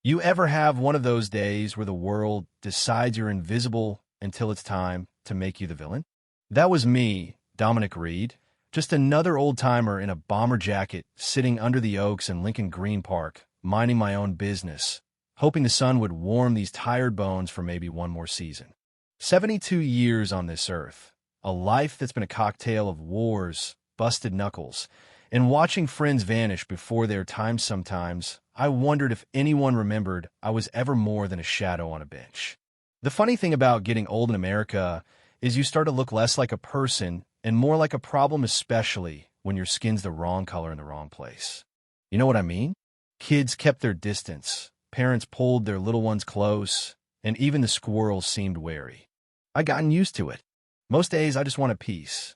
You ever have one of those days where the world decides you're invisible until it's time to make you the villain? That was me, Dominic Reed, just another old-timer in a bomber jacket sitting under the oaks in Lincoln Green Park, minding my own business, hoping the sun would warm these tired bones for maybe one more season. 72 years on this earth, a life that's been a cocktail of wars, busted knuckles, and watching friends vanish before their time. Sometimes I wondered if anyone remembered I was ever more than a shadow on a bench. The funny thing about getting old in America is you start to look less like a person and more like a problem, especially when your skin's the wrong color in the wrong place. You know what I mean? Kids kept their distance, parents pulled their little ones close, and even the squirrels seemed wary. I'd gotten used to it. Most days I just wanted peace.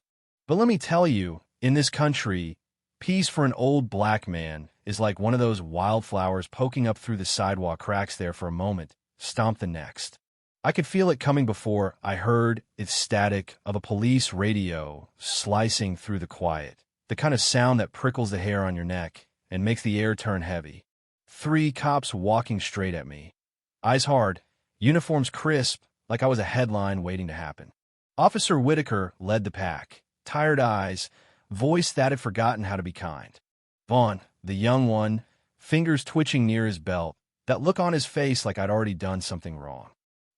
But let me tell you, in this country, peace for an old black man is like one of those wildflowers poking up through the sidewalk cracks there for a moment, stomp the next. I could feel it coming before I heard its static of a police radio slicing through the quiet, the kind of sound that prickles the hair on your neck and makes the air turn heavy. 3 cops walking straight at me. Eyes hard, uniforms crisp, like I was a headline waiting to happen. Officer Whitaker led the pack, tired eyes, voice that had forgotten how to be kind. Vaughn, the young one, fingers twitching near his belt, that look on his face like I'd already done something wrong.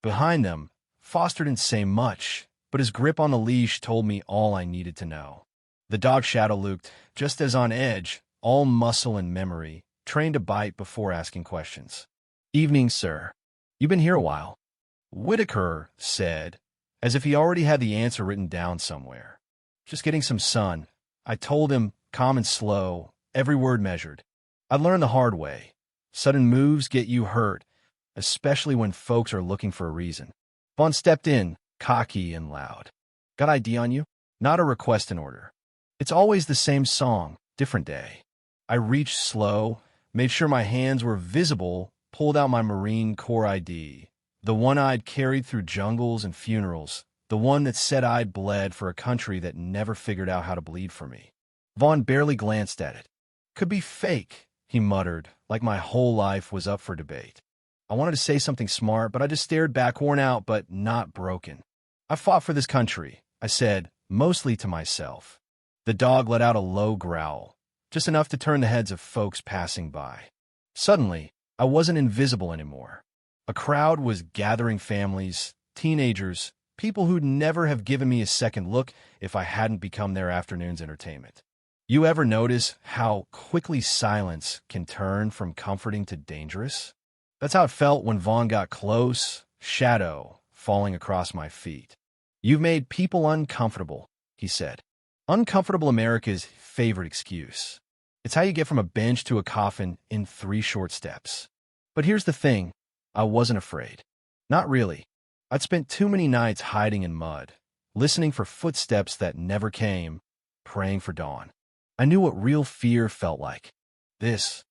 Behind them, Foster didn't say much, but his grip on the leash told me all I needed to know. The dog Shadow looked just as on edge, all muscle and memory, trained to bite before asking questions. "Evening, sir. You've been here a while," Whitaker said, as if he already had the answer written down somewhere. "Just getting some sun," I told him, calm and slow, every word measured. I learned the hard way. Sudden moves get you hurt, especially when folks are looking for a reason. Vaughn stepped in, cocky and loud. "Got ID on you?" Not a request in order. It's always the same song, different day. I reached slow, made sure my hands were visible, pulled out my Marine Corps ID, the one I'd carried through jungles and funerals, the one that said I'd bled for a country that never figured out how to bleed for me. Vaughn barely glanced at it. "Could be fake," he muttered, like my whole life was up for debate. I wanted to say something smart, but I just stared back, worn out but not broken. "I fought for this country," I said, mostly to myself. The dog let out a low growl, just enough to turn the heads of folks passing by. Suddenly, I wasn't invisible anymore. A crowd was gathering, families, teenagers, people who'd never have given me a second look if I hadn't become their afternoon's entertainment. You ever notice how quickly silence can turn from comforting to dangerous? That's how it felt when Vaughn got close, shadow falling across my feet. "You've made people uncomfortable," he said. Uncomfortable America's favorite excuse. It's how you get from a bench to a coffin in 3 short steps. But here's the thing, I wasn't afraid. Not really. I'd spent too many nights hiding in mud, listening for footsteps that never came, praying for dawn. I knew what real fear felt like. This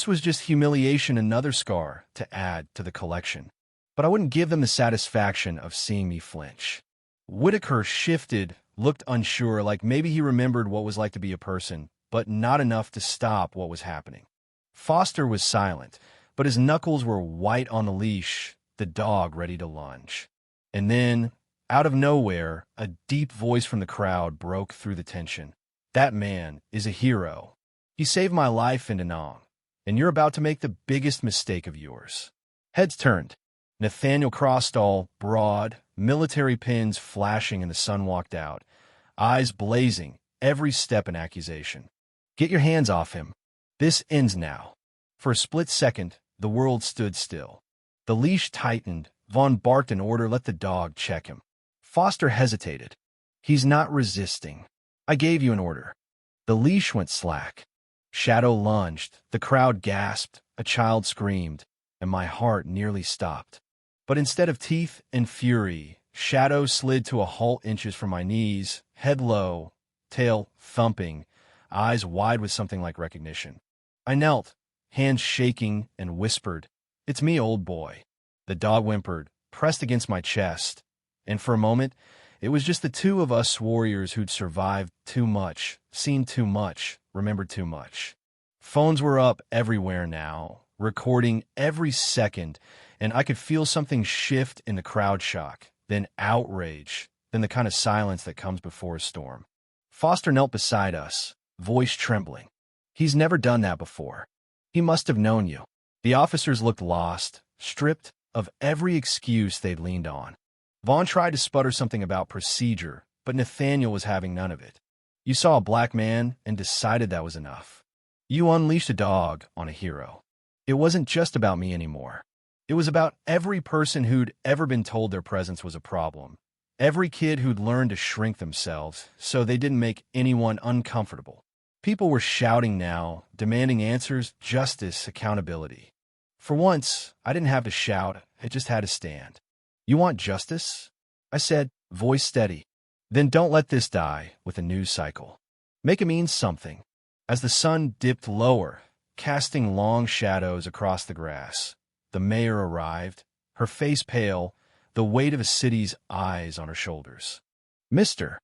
was just humiliation, another scar to add to the collection. But I wouldn't give them the satisfaction of seeing me flinch. Whitaker shifted, looked unsure, like maybe he remembered what it was like to be a person, but not enough to stop what was happening. Foster was silent, but his knuckles were white on the leash, the dog ready to lunge. And then, out of nowhere, a deep voice from the crowd broke through the tension. "That man is a hero. He saved my life in Da Nang, and you're about to make the biggest mistake of yours." Heads turned. Nathaniel Crossstall, broad, military pins flashing in the sun, walked out, eyes blazing, every step an accusation. "Get your hands off him. This ends now." For a split second, the world stood still. The leash tightened. Vaughn barked an order, "Let the dog check him." Foster hesitated. "He's not resisting. I gave you an order." The leash went slack. Shadow lunged. The crowd gasped. A child screamed, and my heart nearly stopped. But instead of teeth and fury, Shadow slid to a halt inches from my knees, head low, tail thumping, eyes wide with something like recognition. I knelt, hands shaking, and whispered, "It's me, old boy." The dog whimpered, pressed against my chest, and for a moment, it was just the two of us warriors who'd survived too much, seen too much, remembered too much. Phones were up everywhere now, recording every second, and I could feel something shift in the crowd shock, then outrage, then the kind of silence that comes before a storm. Foster knelt beside us, voice trembling. He's never done that before. He must have known you. The officers looked lost, stripped of every excuse they'd leaned on. Vaughn tried to sputter something about procedure, but Nathaniel was having none of it. You saw a black man and decided that was enough. You unleashed a dog on a hero. It wasn't just about me anymore. It was about every person who'd ever been told their presence was a problem. Every kid who'd learned to shrink themselves so they didn't make anyone uncomfortable. People were shouting now, demanding answers, justice, accountability. For once, I didn't have to shout, I just had to stand. You want justice? I said, voice steady. Then don't let this die with a news cycle. Make it mean something. As the sun dipped lower, casting long shadows across the grass, the mayor arrived, her face pale, the weight of a city's eyes on her shoulders. Mr.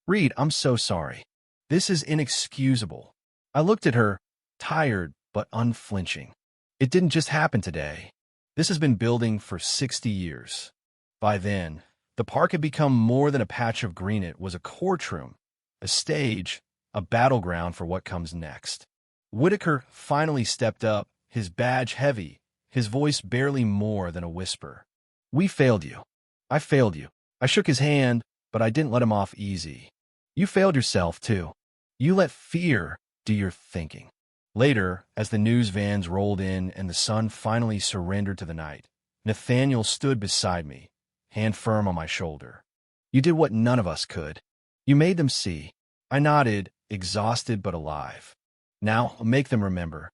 Reed, I'm so sorry. This is inexcusable. I looked at her, tired but unflinching. It didn't just happen today. This has been building for 60 years. By then, the park had become more than a patch of green. It was a courtroom, a stage, a battleground for what comes next. Whitaker finally stepped up, his badge heavy, his voice barely more than a whisper. We failed you. I failed you. I shook his hand, but I didn't let him off easy. You failed yourself, too. You let fear do your thinking. Later, as the news vans rolled in and the sun finally surrendered to the night, Nathaniel stood beside me, hand firm on my shoulder. You did what none of us could. You made them see. I nodded, exhausted but alive. Now, make them remember.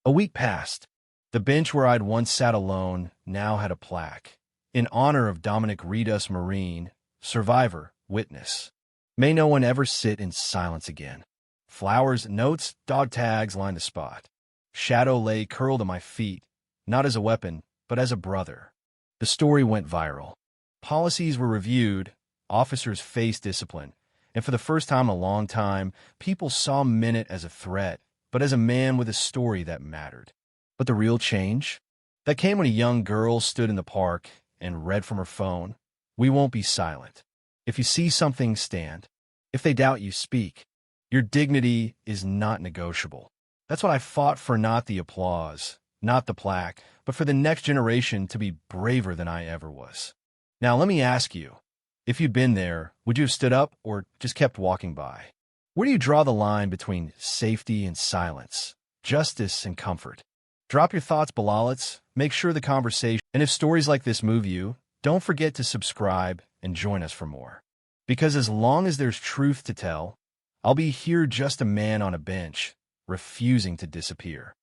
A week passed. The bench where I'd once sat alone now had a plaque. In honor of Dominic Reedus Marine, survivor, witness. May no one ever sit in silence again. Flowers, notes, dog tags lined the spot. Shadow lay curled at my feet, not as a weapon, but as a brother. The story went viral. Policies were reviewed, officers faced discipline, and for the first time in a long time, people saw Minute as a threat, but as a man with a story that mattered. But the real change? That came when a young girl stood in the park and read from her phone. We won't be silent. If you see something, stand. If they doubt you, speak. Your dignity is not negotiable. That's what I fought for, not the applause, not the plaque, but for the next generation to be braver than I ever was. Now let me ask you, if you'd been there, would you have stood up or just kept walking by? Where do you draw the line between safety and silence, justice and comfort? Drop your thoughts below. Let's make sure the conversation. And if stories like this move you, don't forget to subscribe and join us for more. Because as long as there's truth to tell, I'll be here, just a man on a bench, refusing to disappear.